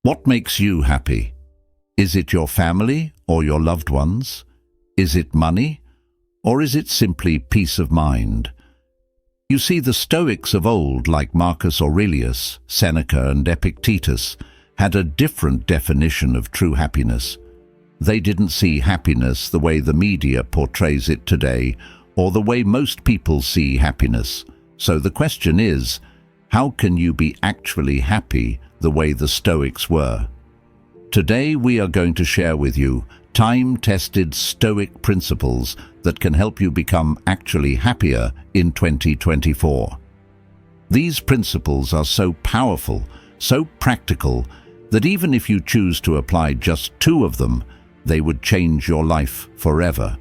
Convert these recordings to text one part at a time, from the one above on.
What makes you happy? Is it your family or your loved ones? Is it money? Or is it simply peace of mind? You see, the Stoics of old, like Marcus Aurelius, Seneca, and Epictetus, had a different definition of true happiness. They didn't see happiness the way the media portrays it today, or the way most people see happiness. So the question is, how can you be actually happy the way the Stoics were? Today we are going to share with you time-tested Stoic principles that can help you become actually happier in 2024. These principles are so powerful, so practical, that even if you choose to apply just 2 of them, they would change your life forever.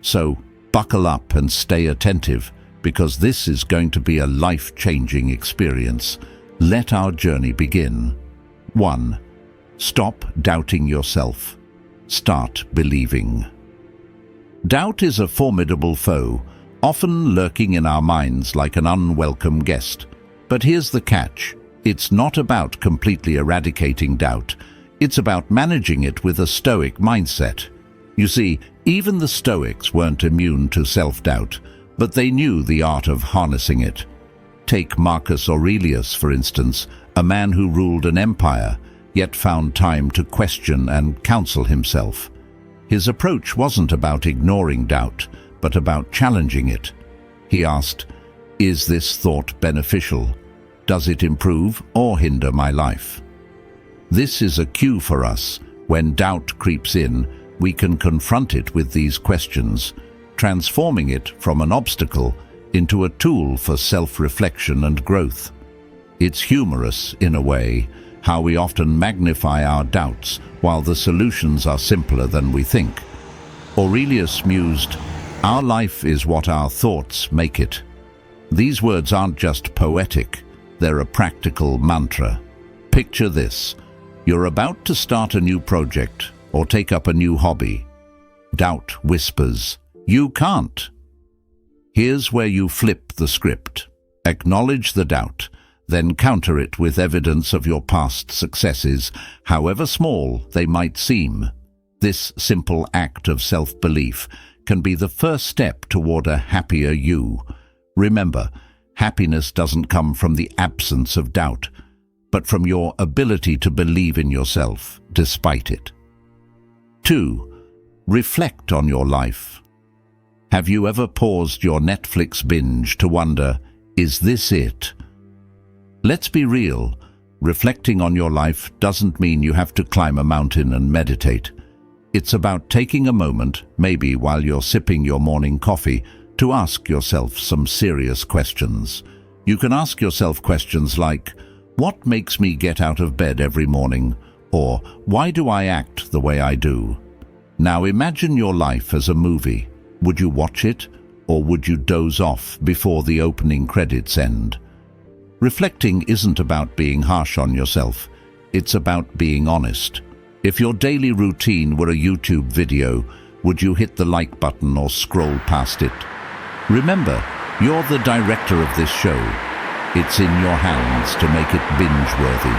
So buckle up and stay attentive, because this is going to be a life-changing experience. Let our journey begin. 1. Stop doubting yourself. Start believing. Doubt is a formidable foe, often lurking in our minds like an unwelcome guest. But here's the catch. It's not about completely eradicating doubt. It's about managing it with a Stoic mindset. You see, even the Stoics weren't immune to self-doubt, but they knew the art of harnessing it. Take Marcus Aurelius, for instance, a man who ruled an empire, yet found time to question and counsel himself. His approach wasn't about ignoring doubt, but about challenging it. He asked, "Is this thought beneficial? Does it improve or hinder my life?" This is a cue for us. When doubt creeps in, we can confront it with these questions, transforming it from an obstacle into a tool for self-reflection and growth. It's humorous, in a way, how we often magnify our doubts while the solutions are simpler than we think. Aurelius mused, "Our life is what our thoughts make it." These words aren't just poetic, they're a practical mantra. Picture this. You're about to start a new project or take up a new hobby. Doubt whispers, "You can't." Here's where you flip the script. Acknowledge the doubt, then counter it with evidence of your past successes, however small they might seem. This simple act of self-belief can be the first step toward a happier you. Remember, happiness doesn't come from the absence of doubt, but from your ability to believe in yourself despite it. 2. Reflect on your life. Have you ever paused your Netflix binge to wonder, is this it? Let's be real. Reflecting on your life doesn't mean you have to climb a mountain and meditate. It's about taking a moment, maybe while you're sipping your morning coffee, to ask yourself some serious questions. You can ask yourself questions like, what makes me get out of bed every morning? Or, why do I act the way I do? Now imagine your life as a movie. Would you watch it, or would you doze off before the opening credits end? Reflecting isn't about being harsh on yourself. It's about being honest. If your daily routine were a YouTube video, would you hit the like button or scroll past it? Remember, you're the director of this show. It's in your hands to make it binge-worthy.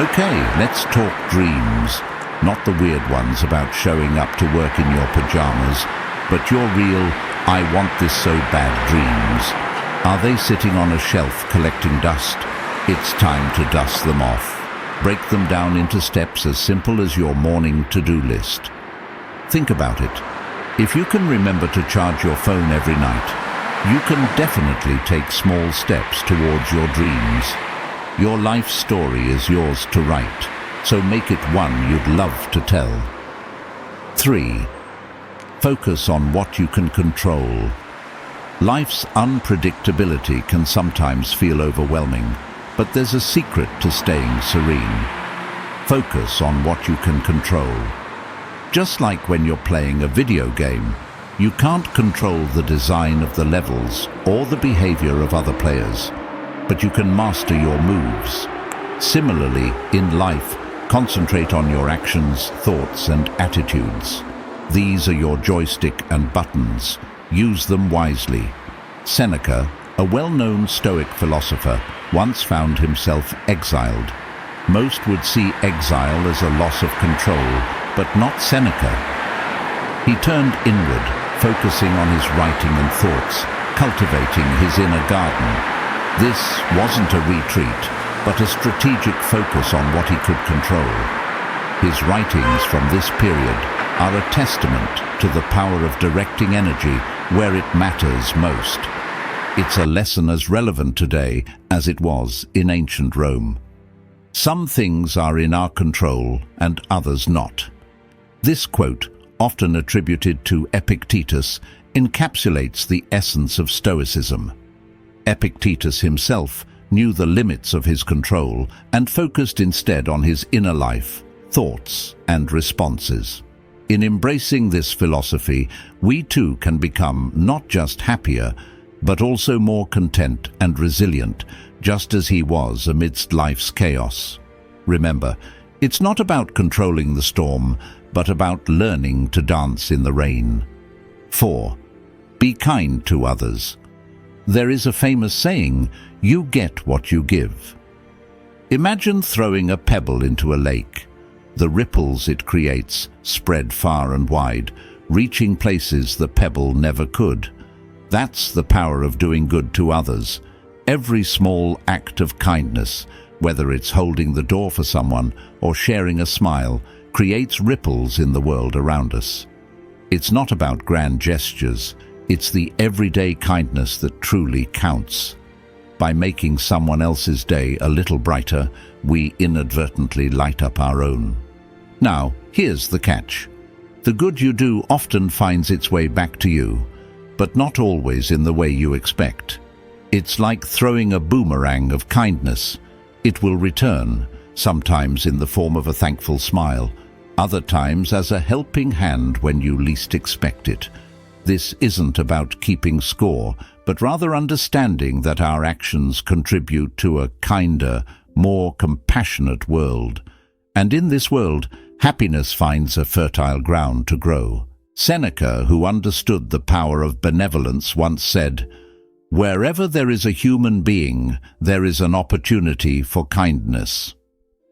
Okay, let's talk dreams. Not the weird ones about showing up to work in your pajamas, but your real, I want this so bad dreams. Are they sitting on a shelf collecting dust? It's time to dust them off. Break them down into steps as simple as your morning to-do list. Think about it. If you can remember to charge your phone every night, you can definitely take small steps towards your dreams. Your life story is yours to write, so make it one you'd love to tell. 3. Focus on what you can control. Life's unpredictability can sometimes feel overwhelming, but there's a secret to staying serene. Focus on what you can control. Just like when you're playing a video game, you can't control the design of the levels or the behavior of other players, but you can master your moves. Similarly, in life, concentrate on your actions, thoughts, and attitudes. These are your joystick and buttons. Use them wisely. Seneca, a well-known Stoic philosopher, once found himself exiled. Most would see exile as a loss of control, but not Seneca. He turned inward, focusing on his writing and thoughts, cultivating his inner garden. This wasn't a retreat, but a strategic focus on what he could control. His writings from this period are a testament to the power of directing energy where it matters most. It's a lesson as relevant today as it was in ancient Rome. Some things are in our control and others not. This quote, often attributed to Epictetus, encapsulates the essence of Stoicism. Epictetus himself knew the limits of his control and focused instead on his inner life, thoughts, and responses. In embracing this philosophy, we too can become not just happier, but also more content and resilient, just as he was amidst life's chaos. Remember, it's not about controlling the storm, but about learning to dance in the rain. 4. Be kind to others. There is a famous saying, "You get what you give." Imagine throwing a pebble into a lake. The ripples it creates spread far and wide, reaching places the pebble never could. That's the power of doing good to others. Every small act of kindness, whether it's holding the door for someone or sharing a smile, creates ripples in the world around us. It's not about grand gestures, it's the everyday kindness that truly counts. By making someone else's day a little brighter, we inadvertently light up our own. Now, here's the catch. The good you do often finds its way back to you, but not always in the way you expect. It's like throwing a boomerang of kindness. It will return, sometimes in the form of a thankful smile, other times as a helping hand when you least expect it. This isn't about keeping score, but rather understanding that our actions contribute to a kinder, more compassionate world. And in this world, happiness finds a fertile ground to grow. Seneca, who understood the power of benevolence, once said, "Wherever there is a human being, there is an opportunity for kindness."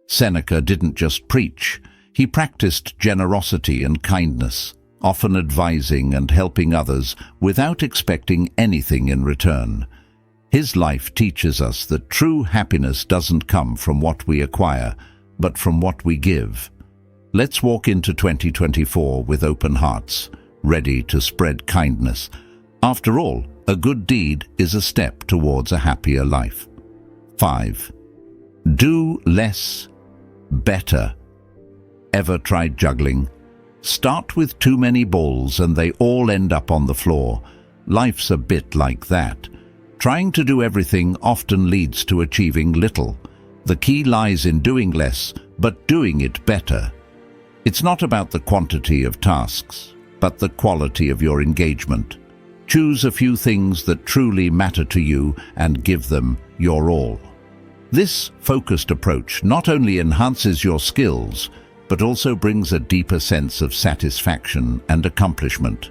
Seneca didn't just preach, he practiced generosity and kindness, often advising and helping others without expecting anything in return. His life teaches us that true happiness doesn't come from what we acquire, but from what we give. Let's walk into 2024 with open hearts, ready to spread kindness. After all, a good deed is a step towards a happier life. 5. Do less, better. Ever tried juggling? Start with too many balls and they all end up on the floor. Life's a bit like that. Trying to do everything often leads to achieving little. The key lies in doing less, but doing it better. It's not about the quantity of tasks, but the quality of your engagement. Choose a few things that truly matter to you and give them your all. This focused approach not only enhances your skills, but also brings a deeper sense of satisfaction and accomplishment.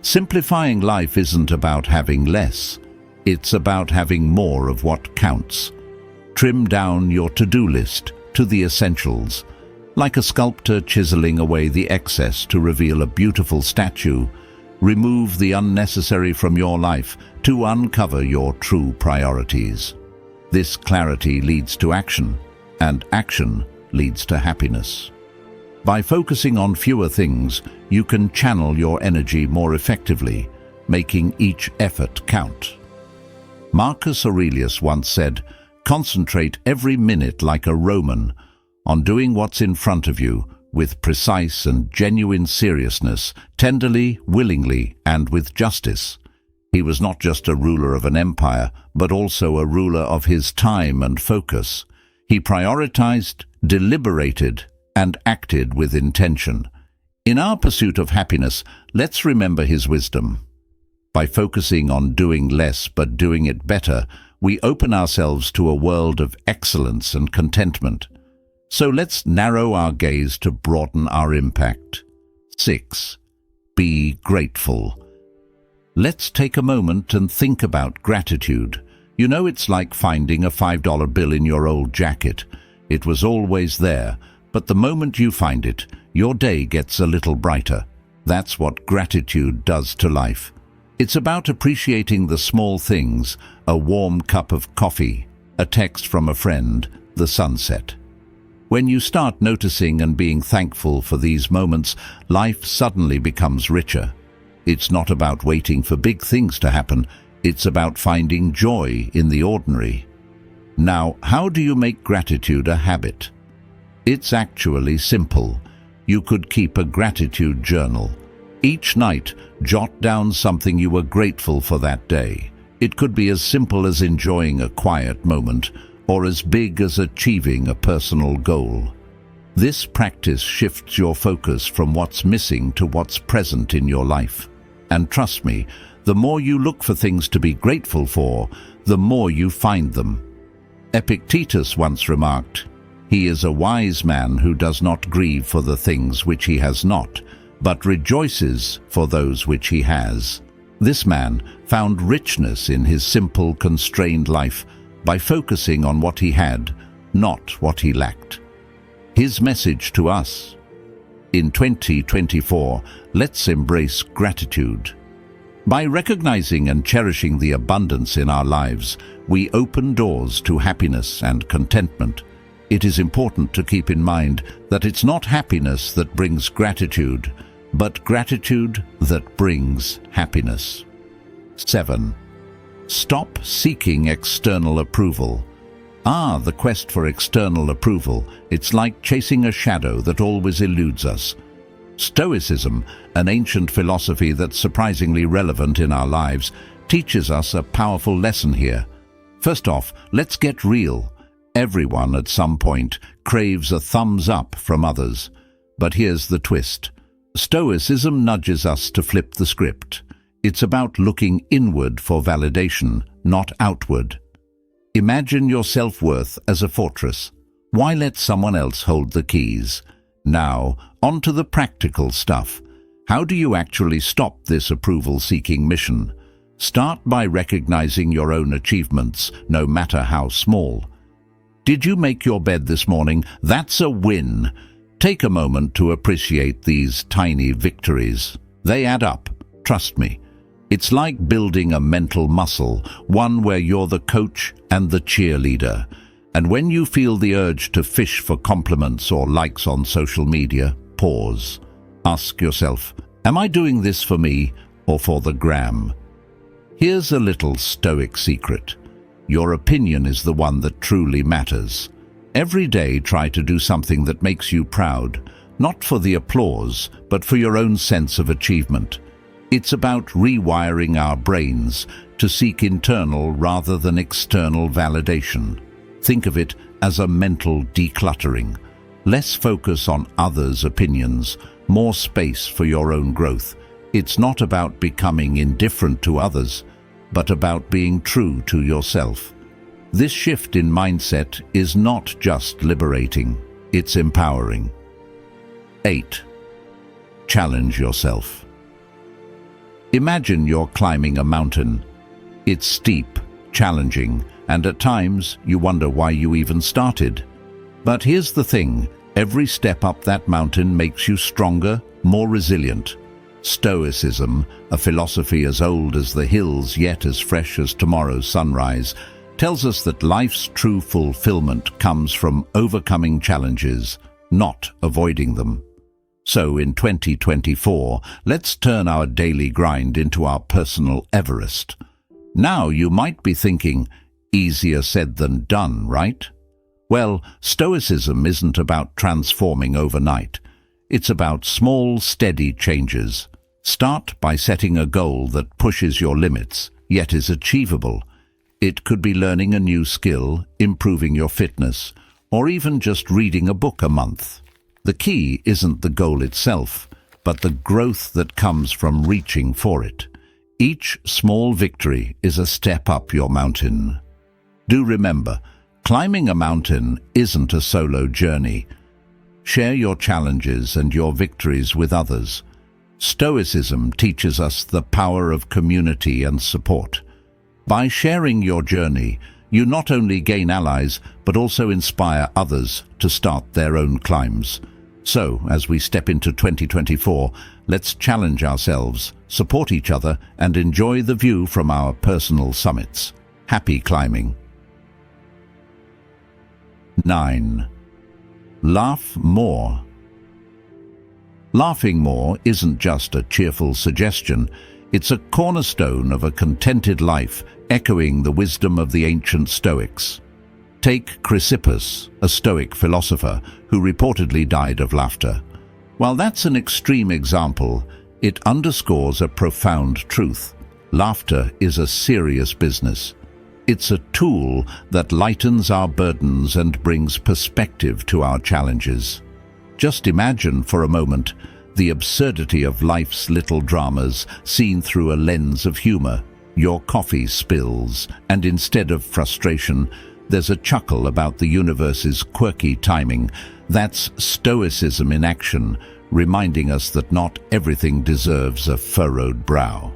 Simplifying life isn't about having less, it's about having more of what counts. Trim down your to-do list to the essentials. Like a sculptor chiseling away the excess to reveal a beautiful statue, remove the unnecessary from your life to uncover your true priorities. This clarity leads to action, and action leads to happiness. By focusing on fewer things, you can channel your energy more effectively, making each effort count. Marcus Aurelius once said, "Concentrate every minute like a Roman on doing what's in front of you with precise and genuine seriousness, tenderly, willingly, and with justice." He was not just a ruler of an empire, but also a ruler of his time and focus. He prioritized, deliberated, and acted with intention. In our pursuit of happiness, let's remember his wisdom. By focusing on doing less but doing it better, we open ourselves to a world of excellence and contentment. So let's narrow our gaze to broaden our impact. 6. Be grateful. Let's take a moment and think about gratitude. You know, it's like finding a $5 bill in your old jacket. It was always there, but the moment you find it, your day gets a little brighter. That's what gratitude does to life. It's about appreciating the small things, a warm cup of coffee, a text from a friend, the sunset. When you start noticing and being thankful for these moments, life suddenly becomes richer. It's not about waiting for big things to happen, it's about finding joy in the ordinary. Now, how do you make gratitude a habit? It's actually simple. You could keep a gratitude journal. Each night, jot down something you were grateful for that day. It could be as simple as enjoying a quiet moment, or as big as achieving a personal goal. This practice shifts your focus from what's missing to what's present in your life. And trust me, the more you look for things to be grateful for, the more you find them. Epictetus once remarked, "He is a wise man who does not grieve for the things which he has not, but rejoices for those which he has." This man found richness in his simple, constrained life by focusing on what he had, not what he lacked. His message to us: in 2024, let's embrace gratitude. By recognizing and cherishing the abundance in our lives, we open doors to happiness and contentment. It is important to keep in mind that it's not happiness that brings gratitude, but gratitude that brings happiness. 7. Stop seeking external approval. The quest for external approval. It's like chasing a shadow that always eludes us. Stoicism, an ancient philosophy that's surprisingly relevant in our lives, teaches us a powerful lesson here. First off, let's get real. Everyone at some point craves a thumbs up from others. But here's the twist. Stoicism nudges us to flip the script. It's about looking inward for validation, not outward. Imagine your self-worth as a fortress. Why let someone else hold the keys? Now, on to the practical stuff. How do you actually stop this approval-seeking mission? Start by recognizing your own achievements, no matter how small. Did you make your bed this morning? That's a win. Take a moment to appreciate these tiny victories. They add up, trust me. It's like building a mental muscle, one where you're the coach and the cheerleader. And when you feel the urge to fish for compliments or likes on social media, pause. Ask yourself, am I doing this for me or for the gram? Here's a little Stoic secret. Your opinion is the one that truly matters. Every day try to do something that makes you proud, not for the applause, but for your own sense of achievement. It's about rewiring our brains to seek internal rather than external validation. Think of it as a mental decluttering. Less focus on others' opinions, more space for your own growth. It's not about becoming indifferent to others, but about being true to yourself. This shift in mindset is not just liberating, it's empowering. 8. Challenge yourself. Imagine you're climbing a mountain. It's steep, challenging, and at times you wonder why you even started. But here's the thing, every step up that mountain makes you stronger, more resilient. Stoicism, a philosophy as old as the hills yet as fresh as tomorrow's sunrise, tells us that life's true fulfillment comes from overcoming challenges, not avoiding them. So in 2024, let's turn our daily grind into our personal Everest. Now you might be thinking, easier said than done, right? Well, Stoicism isn't about transforming overnight. It's about small, steady changes. Start by setting a goal that pushes your limits, yet is achievable. It could be learning a new skill, improving your fitness, or even just reading a book a month. The key isn't the goal itself, but the growth that comes from reaching for it. Each small victory is a step up your mountain. Do remember, climbing a mountain isn't a solo journey. Share your challenges and your victories with others. Stoicism teaches us the power of community and support. By sharing your journey, you not only gain allies, but also inspire others to start their own climbs. So, as we step into 2024, let's challenge ourselves, support each other, and enjoy the view from our personal summits. Happy climbing. 9. Laugh more. Laughing more isn't just a cheerful suggestion, it's a cornerstone of a contented life, echoing the wisdom of the ancient Stoics. Take Chrysippus, a Stoic philosopher who reportedly died of laughter. While that's an extreme example, it underscores a profound truth. Laughter is a serious business. It's a tool that lightens our burdens and brings perspective to our challenges. Just imagine for a moment the absurdity of life's little dramas seen through a lens of humor. Your coffee spills, and instead of frustration, there's a chuckle about the universe's quirky timing. That's Stoicism in action, reminding us that not everything deserves a furrowed brow.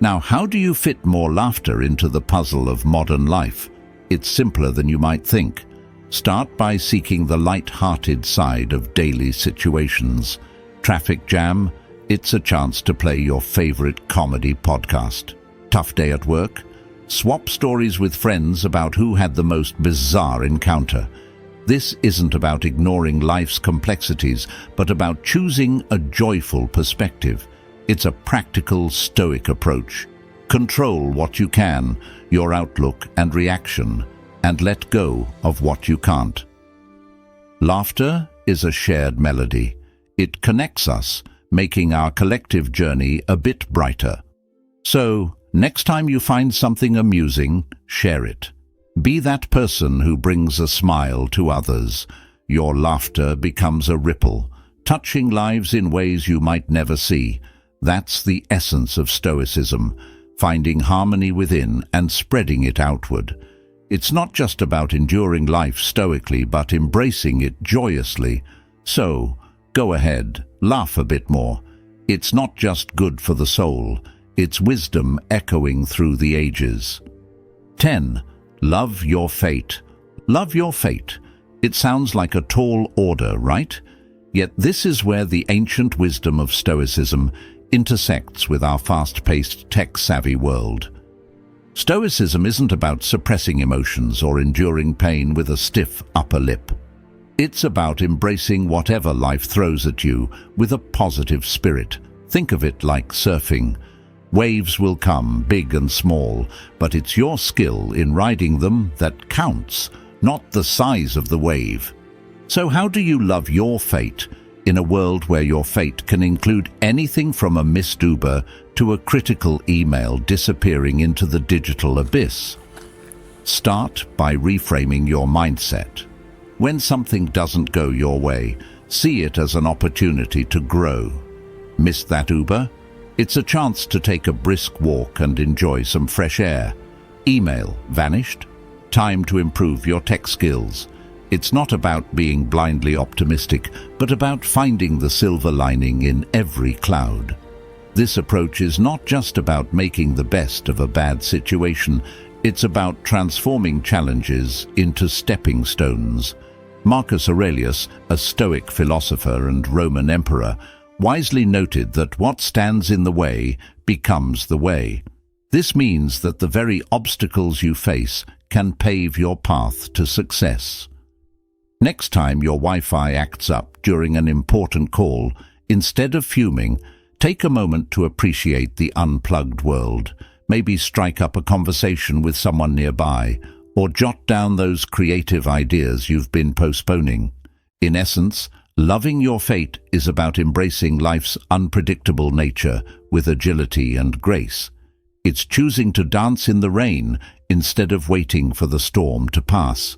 Now, how do you fit more laughter into the puzzle of modern life? It's simpler than you might think. Start by seeking the light-hearted side of daily situations. Traffic jam? It's a chance to play your favorite comedy podcast. Tough day at work? Swap stories with friends about who had the most bizarre encounter. This isn't about ignoring life's complexities, but about choosing a joyful perspective. It's a practical Stoic approach. Control what you can, your outlook and reaction, and let go of what you can't. Laughter is a shared melody. It connects us, making our collective journey a bit brighter. So, next time you find something amusing, share it. Be that person who brings a smile to others. Your laughter becomes a ripple, touching lives in ways you might never see. That's the essence of Stoicism, finding harmony within and spreading it outward. It's not just about enduring life stoically, but embracing it joyously. So, go ahead, laugh a bit more. It's not just good for the soul, it's wisdom echoing through the ages. 10. Love your fate. Love your fate. It sounds like a tall order, right? Yet this is where the ancient wisdom of Stoicism intersects with our fast-paced, tech-savvy world. Stoicism isn't about suppressing emotions or enduring pain with a stiff upper lip. It's about embracing whatever life throws at you with a positive spirit. Think of it like surfing. Waves will come, big and small, but it's your skill in riding them that counts, not the size of the wave. So how do you love your fate in a world where your fate can include anything from a missed Uber to a critical email disappearing into the digital abyss? Start by reframing your mindset. When something doesn't go your way, see it as an opportunity to grow. Missed that Uber? It's a chance to take a brisk walk and enjoy some fresh air. Email vanished? Time to improve your tech skills. It's not about being blindly optimistic, but about finding the silver lining in every cloud. This approach is not just about making the best of a bad situation, it's about transforming challenges into stepping stones. Marcus Aurelius, a Stoic philosopher and Roman emperor, wisely noted that what stands in the way becomes the way. This means that the very obstacles you face can pave your path to success. Next time your Wi-Fi acts up during an important call, instead of fuming, take a moment to appreciate the unplugged world. Maybe strike up a conversation with someone nearby, or jot down those creative ideas you've been postponing. In essence, loving your fate is about embracing life's unpredictable nature with agility and grace. It's choosing to dance in the rain instead of waiting for the storm to pass.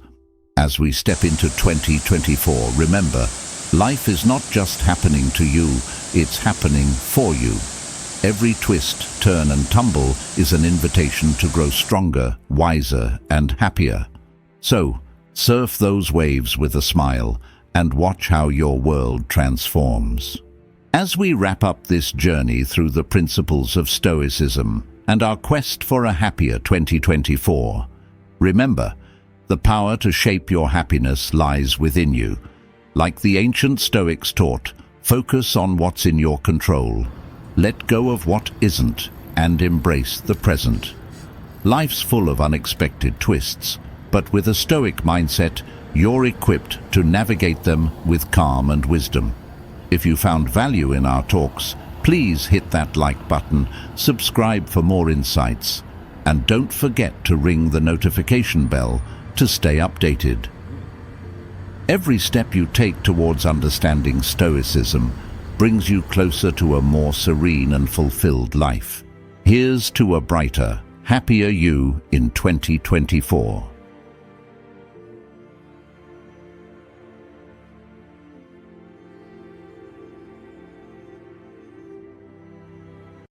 As we step into 2024, remember, life is not just happening to you, it's happening for you. Every twist, turn and tumble is an invitation to grow stronger, wiser and happier. So, surf those waves with a smile and watch how your world transforms. As we wrap up this journey through the principles of Stoicism and our quest for a happier 2024, Remember, the power to shape your happiness lies within you. Like the ancient Stoics taught, focus on what's in your control. Let go of what isn't and embrace the present. Life's full of unexpected twists, but with a Stoic mindset, you're equipped to navigate them with calm and wisdom. If you found value in our talks, please hit that like button, subscribe for more insights, and don't forget to ring the notification bell to stay updated. Every step you take towards understanding Stoicism brings you closer to a more serene and fulfilled life. Here's to a brighter, happier you in 2024.